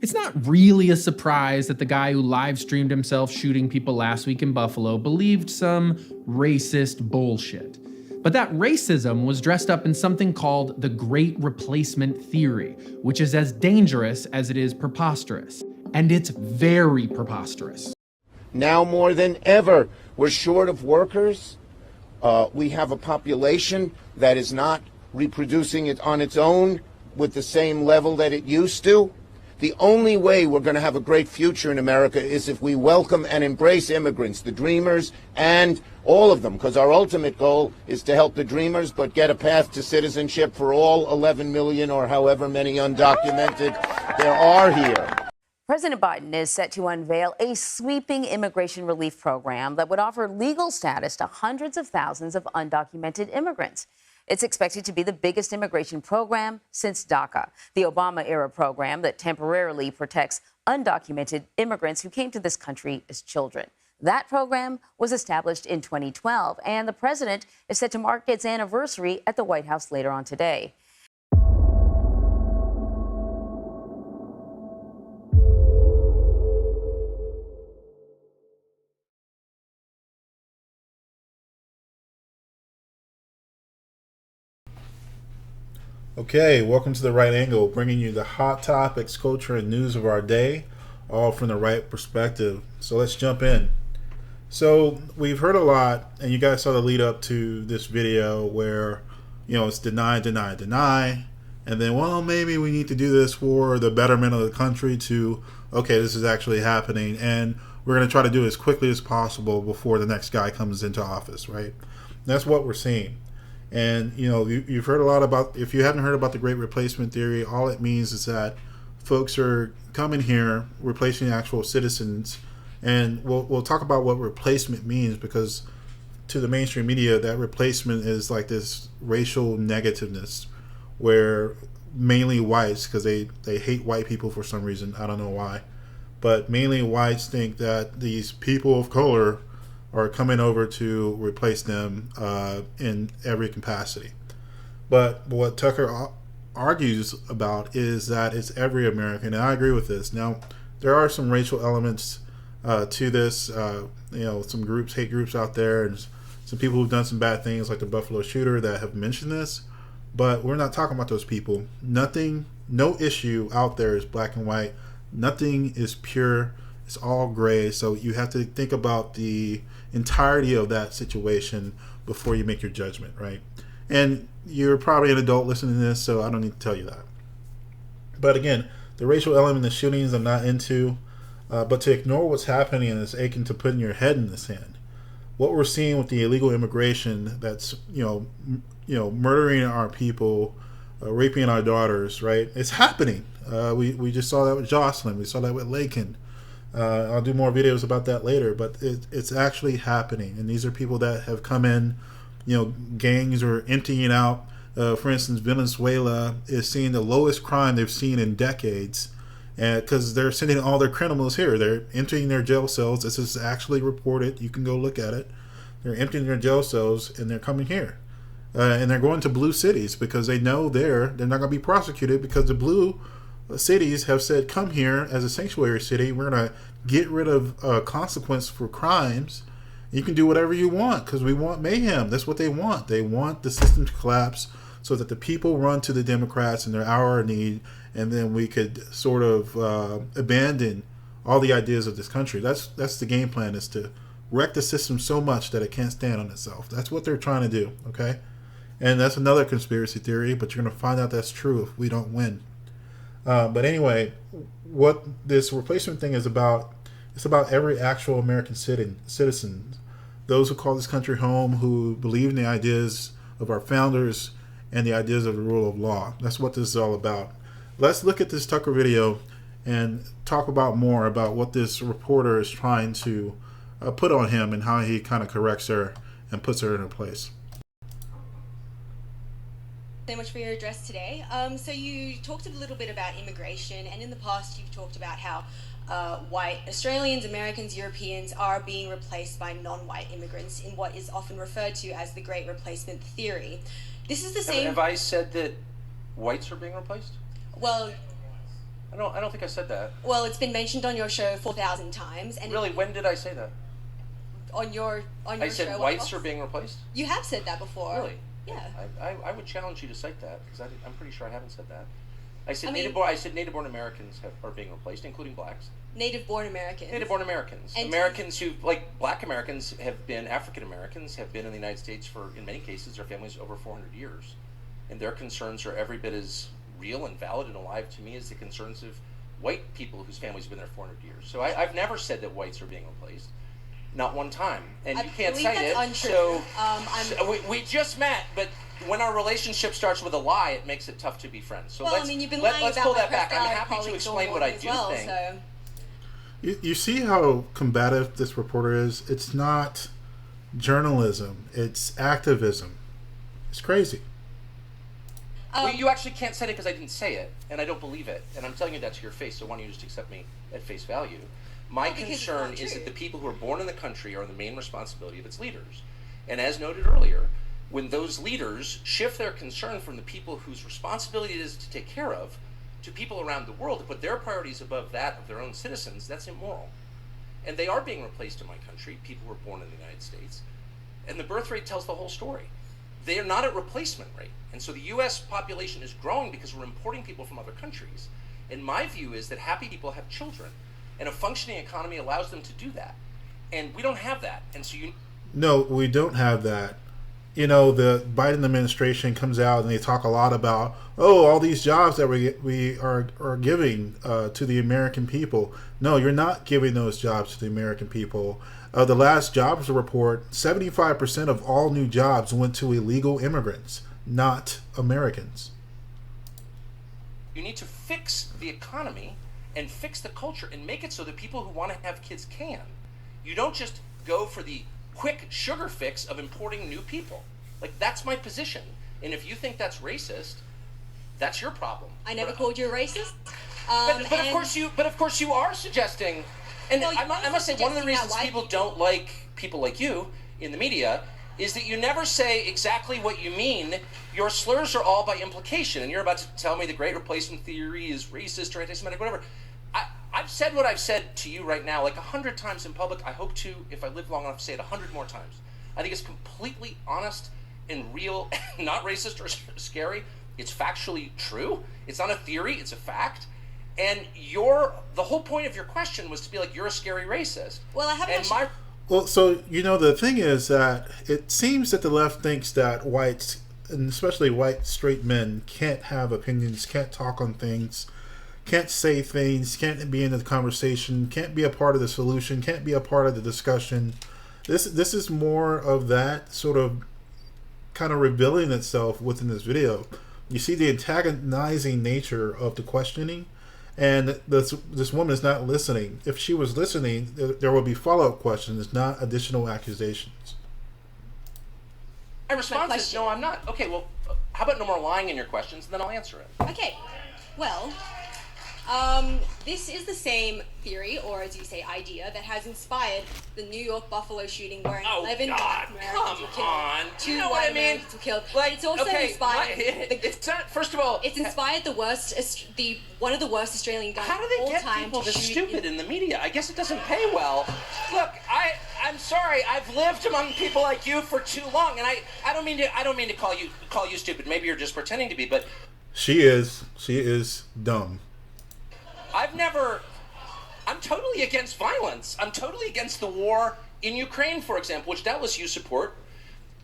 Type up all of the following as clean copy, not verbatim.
It's not really a surprise that the guy who live streamed himself shooting people last week in Buffalo believed some racist bullshit. But that racism was dressed up in something called the Great Replacement Theory, which is as dangerous as it is preposterous. And it's very preposterous. Now more than ever, we're short of workers. We have a population that is not reproducing it on its own with the same level that it used to. The only way we're going to have a great future in America is if we welcome and embrace immigrants, the dreamers, and all of them, because our ultimate goal is to help the dreamers, but get a path to citizenship for all 11 million or however many undocumented there are here. President Biden is set to unveil a sweeping immigration relief program that would offer legal status to hundreds of thousands of undocumented immigrants. It's expected to be the biggest immigration program since DACA, the Obama-era program that temporarily protects undocumented immigrants who came to this country as children. That program was established in 2012, and the president is set to mark its anniversary at the White House later on today. Okay, welcome to The Right Angle, bringing you the hot topics, culture, and news of our day, all from the right perspective. So let's jump in. So we've heard a lot, and you guys saw the lead up to this video where, it's deny, deny, deny, and then, well, maybe we need to do this for the betterment of the country to, okay, this is actually happening, and we're going to try to do it as quickly as possible before the next guy comes into office, right? That's what we're seeing. And, you've heard a lot about, if you haven't heard about the Great Replacement Theory, all it means is that folks are coming here, replacing actual citizens. And we'll talk about what replacement means, because to the mainstream media, that replacement is like this racial negativeness where mainly whites, because they hate white people for some reason, I don't know why, but mainly whites think that these people of color are coming over to replace them in every capacity. But what Tucker argues about is that it's every American, and I agree with this. Now, there are some racial elements to this. Some groups, hate groups out there, and some people who've done some bad things, like the Buffalo shooter, that have mentioned this. But we're not talking about those people. No issue out there is black and white. Nothing is pure. It's all gray. So you have to think about the entirety of that situation before you make your judgment, right? And you're probably an adult listening to this, so I don't need to tell you that. But again, the racial element in the shootings I'm not into, but to ignore what's happening is akin to putting your head in the sand. What we're seeing with the illegal immigration that's murdering our people, raping our daughters, right? It's happening. We just saw that with Jocelyn. We saw that with Lakin. I'll do more videos about that later, but it's actually happening. And these are people that have come in, gangs are emptying out. For instance, Venezuela is seeing the lowest crime they've seen in decades, because they're sending all their criminals here. They're emptying their jail cells. This is actually reported. You can go look at it. They're emptying their jail cells, and they're coming here. And they're going to blue cities because they know they're not going to be prosecuted, because the blue cities have said, come here as a sanctuary city. We're going to get rid of consequence for crimes. You can do whatever you want because we want mayhem. That's what they want. They want the system to collapse so that the people run to the Democrats in their hour of need, and then we could sort of abandon all the ideas of this country. That's the game plan, is to wreck the system so much that it can't stand on itself. That's what they're trying to do, okay? And that's another conspiracy theory, but you're going to find out that's true if we don't win. But anyway, what this replacement thing is about, it's about every actual American citizen, those who call this country home, who believe in the ideas of our founders and the ideas of the rule of law. That's what this is all about. Let's look at this Tucker video and talk about more about what this reporter is trying to put on him and how he kind of corrects her and puts her in her place. So much for your address today. So you talked a little bit about immigration, and in the past you've talked about how white Australians, Americans, Europeans are being replaced by non-white immigrants in what is often referred to as the Great Replacement Theory. This is the same... Have I said that whites are being replaced? Well, I don't think I said that. Well, it's been mentioned on your show 4,000 times, and Really, when did I say that? on your I said show, whites are being replaced? You have said that before. Really? Yeah. I would challenge you to cite that, because I'm pretty sure I haven't said that. I said I mean- native-born Americans are being replaced, including blacks. Native-born Americans. Native-born Americans. And Americans who, like black Americans, African Americans have been in the United States for, in many cases, their families over 400 years. And their concerns are every bit as real and valid and alive to me as the concerns of white people whose families have been there 400 years. So I've never said that whites are being replaced. Not one time. And I you can't believe cite that's it. untrue. So we just met, but when our relationship starts with a lie, it makes it tough to be friends. So Well, let's, I mean, you've been let's lying pull about that my back. I'm Prescott happy to colleagues explain all what I along as do well, think. So. You see how combative this reporter is? It's not journalism. It's activism. It's crazy. Well, you actually can't say it because I didn't say it, and I don't believe it, and I'm telling you that to your face, so why don't you just accept me at face value? My Well, because it's concern not is true. that the people who are born in the country are the main responsibility of its leaders. And as noted earlier, when those leaders shift their concern from the people whose responsibility it is to take care of to people around the world, to put their priorities above that of their own citizens, that's immoral. And they are being replaced in my country, people who were born in the United States. And the birth rate tells the whole story. They are not at replacement rate. And so the U.S. population is growing because we're importing people from other countries. And my view is that happy people have children. And a functioning economy allows them to do that. And we don't have that. And so No, we don't have that. You know, the Biden administration comes out and they talk a lot about, oh, all these jobs that we are giving to the American people. No, you're not giving those jobs to the American people. The last jobs report, 75% of all new jobs went to illegal immigrants, not Americans. you need to fix the economy and fix the culture and make it so that people who want to have kids can. You don't just go for the quick sugar fix of importing new people. Like, that's my position. And if you think that's racist, that's your problem. I never called you a racist. But of course you are suggesting, and Well, I must say, one of the suggesting that reasons white people people- don't like people like you in the media is that you never say exactly what you mean. Your slurs are all by implication, and you're about to tell me the great replacement theory is racist or anti-Semitic, whatever. I've said what I've said to you right now like 100 times in public. I hope to, if I live long enough, say it 100 more times. I think it's completely honest and real, not racist or scary. It's factually true. It's not a theory, it's a fact. And the whole point of your question was to be like, you're a scary racist. Well, I haven't And actually- Well, so, you know, the thing is that it seems that the left thinks that whites, and especially white straight men, can't have opinions, can't talk on things, can't say things, can't be in the conversation, can't be a part of the solution, can't be a part of the discussion. This is more of that sort of kind of revealing itself within this video. You see the antagonizing nature of the questioning, and this woman is not listening. If she was listening, there would be follow-up questions, not additional accusations. my response is, no, I'm not. Okay, well, how about no more lying in your questions, and then I'll answer it. Okay, well, this is the same theory, or as you say, idea, that has inspired the New York Buffalo shooting where 11 black Americans were killed. on. Two You know white what I mean? Americans were killed. Like, It's also okay, inspired. it's not. First of all, It's inspired one of the worst Australian guns how do of they all get time people to this shoot stupid in the media? I guess it doesn't pay well. Look, I'm sorry. I've lived among people like you for too long, and I don't mean to call you stupid. Maybe you're just pretending to be, but She is dumb. I'm totally against violence. I'm totally against the war in Ukraine, for example, which doubtless you support.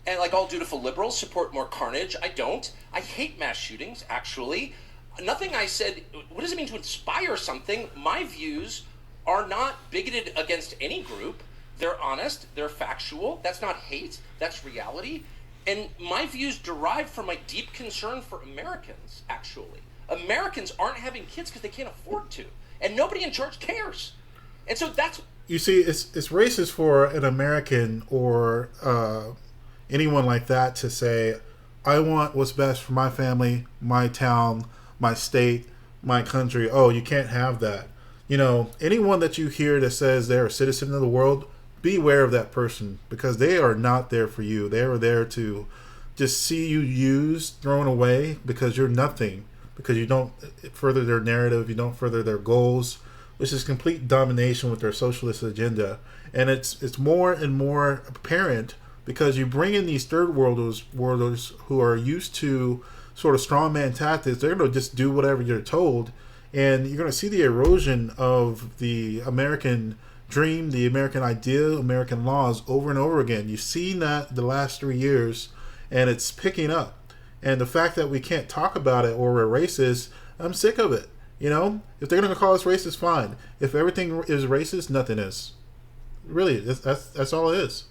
And like all dutiful liberals, support more carnage. I don't. I hate mass shootings, actually. Nothing I said, what does it mean to inspire something? My views are not bigoted against any group. They're honest, they're factual. That's not hate, that's reality. And my views derive from my deep concern for Americans, actually. Americans aren't having kids because they can't afford to. And nobody in charge cares. And so that's... You see, it's racist for an American or anyone like that to say, I want what's best for my family, my town, my state, my country. Oh, you can't have that. You know, anyone that you hear that says they're a citizen of the world, beware of that person, because they are not there for you. They are there to just see you used, thrown away, because you're nothing. because you don't further their narrative, you don't further their goals, which is complete domination with their socialist agenda. And it's more and more apparent because you bring in these third worlders who are used to sort of strongman tactics. They're going to just do whatever you're told, and you're going to see the erosion of the American dream, the American ideal, American laws over and over again. You've seen that the last 3 years, and it's picking up. And the fact that we can't talk about it or we're racist, I'm sick of it. You know, if they're going to call us racist, fine. If everything is racist, nothing is. Really, that's all it is.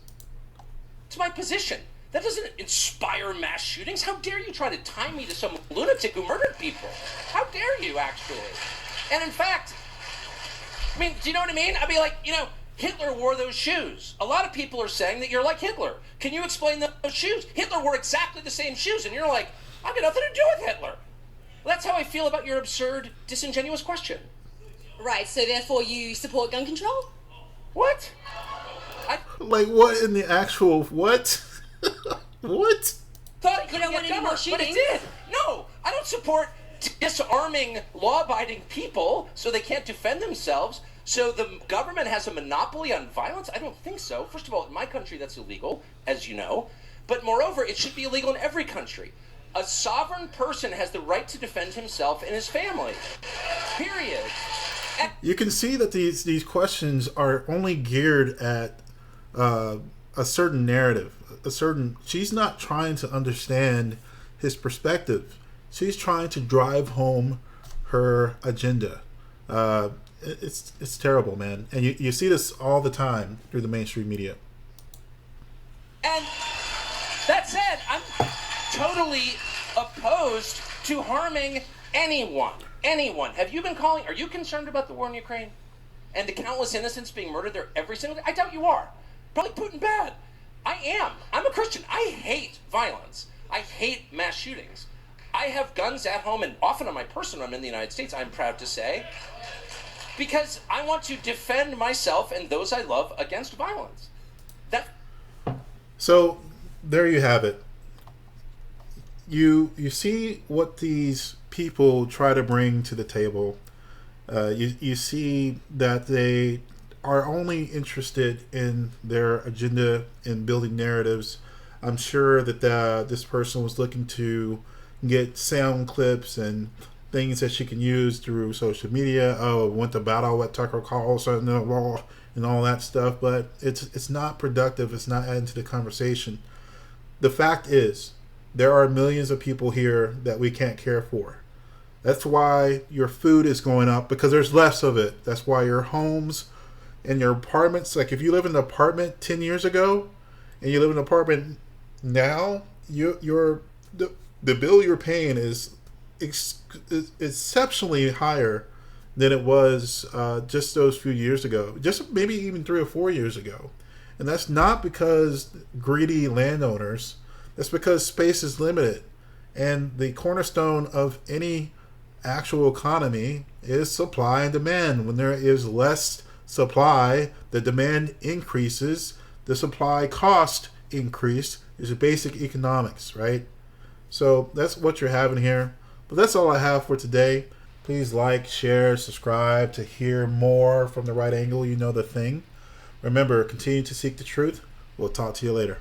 It's my position. That doesn't inspire mass shootings. How dare you try to tie me to some lunatic who murdered people? How dare you, actually? And in fact, I mean, do you know what I mean? I'd be like, you know, Hitler wore those shoes. A lot of people are saying that you're like Hitler. Can you explain those shoes? Hitler wore exactly the same shoes, and you're like, I've got nothing to do with Hitler. That's how I feel about your absurd, disingenuous question. Right, so therefore you support gun control? What? Like, what in the actual, what? What? Thought You don't want any more but it shooting? did. No, I don't support disarming law-abiding people so they can't defend themselves. So the government has a monopoly on violence? I don't think so. First of all, in my country, that's illegal, as you know. But moreover, it should be illegal in every country. A sovereign person has the right to defend himself and his family. Period. You can see that these questions are only geared at a certain narrative. She's not trying to understand his perspective. She's trying to drive home her agenda. It's terrible, man. And you see this all the time through the mainstream media. And that said, I'm totally opposed to harming anyone. Anyone. Have you been calling? Are you concerned about the war in Ukraine? And the countless innocents being murdered there every single day? I doubt you are. Probably Putin bad. I am. I'm a Christian. I hate violence. I hate mass shootings. I have guns at home, and often on my person when I'm in the United States, I'm proud to say, because I want to defend myself and those I love against violence. So there you have it. You see what these people try to bring to the table. You see that they are only interested in their agenda in building narratives. I'm sure that this person was looking to get sound clips and things that she can use through social media. Oh, went to battle what Tucker calls and all that stuff. But it's not productive. It's not adding to the conversation. The fact is, there are millions of people here that we can't care for. That's why your food is going up, because there's less of it. That's why your homes and your apartments, like if you live in an apartment 10 years ago and you live in an apartment now, the bill you're paying is exceptionally higher than it was just those few years ago, just maybe even 3 or 4 years ago. And that's not because greedy landowners. That's because space is limited. And the cornerstone of any actual economy is supply and demand. When there is less supply, the demand increases, the supply cost increase. Is basic economics, right? So that's what you're having here. But that's all I have for today. Please like, share, subscribe to hear more from The Right Angle. You know the thing. Remember, continue to seek the truth. We'll talk to you later.